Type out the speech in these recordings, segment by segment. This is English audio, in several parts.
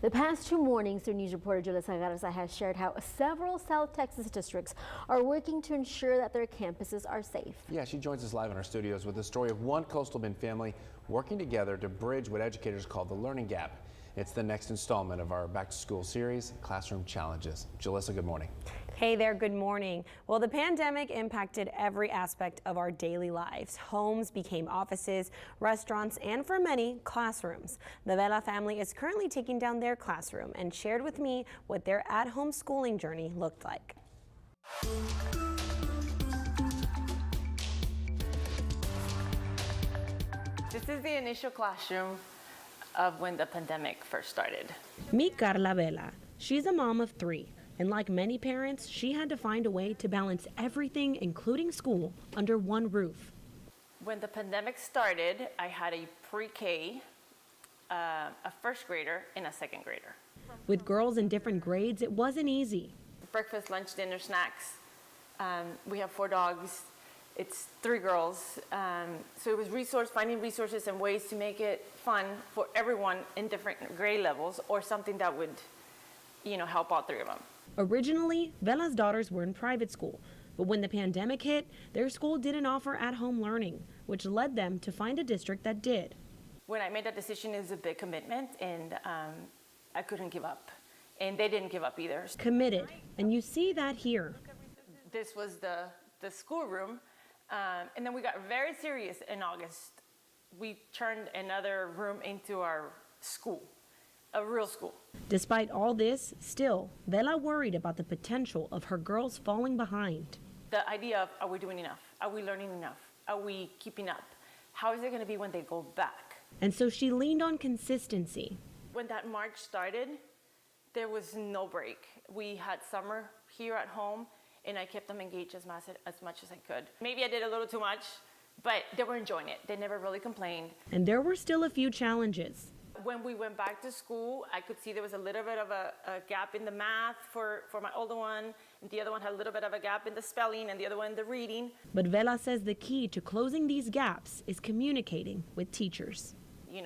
The past 2 mornings, their news reporter Julissa Garza has shared how several South Texas districts are working to ensure that their campuses are safe. Yeah, she joins us live in our studios with the story of one Coastal Bend family working together to bridge what educators call the learning gap. It's the next installment of our Back to School series, Classroom Challenges. Julissa, good morning. Hey there, good morning. Well, the pandemic impacted every aspect of our daily lives. Homes became offices, restaurants, and for many, classrooms. The Vela family is currently taking down their classroom and shared with me what their at-home schooling journey looked like. This is the initial classroom of when the pandemic first started. Meet Carla Vela. She's a mom of 3. And like many parents, she had to find a way to balance everything, including school, under one roof. When the pandemic started, I had a pre-K, a first grader, and a second grader. With girls in different grades, it wasn't easy. Breakfast, lunch, dinner, snacks. We have 4 dogs. It's 3 girls. So it was finding resources and ways to make it fun for everyone in different grade levels, or something that would, help all 3 of them. Originally, Vela's daughters were in private school, but when the pandemic hit, their school didn't offer at-home learning, which led them to find a district that did. When I made that decision, it was a big commitment, and I couldn't give up. And they didn't give up either. Committed, and you see that here. This was the schoolroom, and then we got very serious in August. We turned another room into our school. A real school. Despite all this, still, Vela worried about the potential of her girls falling behind. The idea of, are we doing enough? Are we learning enough? Are we keeping up? How is it going to be when they go back? And so she leaned on consistency. When that March started, there was no break. We had summer here at home, and I kept them engaged as much as I could. Maybe I did a little too much, but they were enjoying it. They never really complained. And there were still a few challenges. When we went back to school, I could see there was a little bit of a gap in the math for my older one, and the other one had a little bit of a gap in the spelling, and the other one in the reading. But Vela says the key to closing these gaps is communicating with teachers.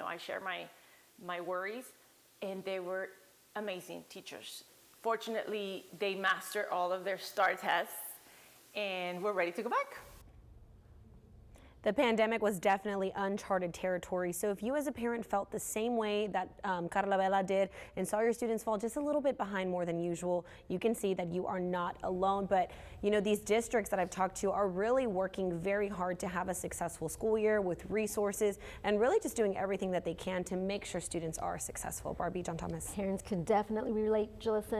I share my worries, and they were amazing teachers. Fortunately, they mastered all of their STAR tests, and we're ready to go back. The pandemic was definitely uncharted territory, so if you as a parent felt the same way that Carla Vela did and saw your students fall just a little bit behind more than usual, you can see that you are not alone. But these districts that I've talked to are really working very hard to have a successful school year with resources and really just doing everything that they can to make sure students are successful. Barbie, John Thomas. Parents could definitely relate, Julissa.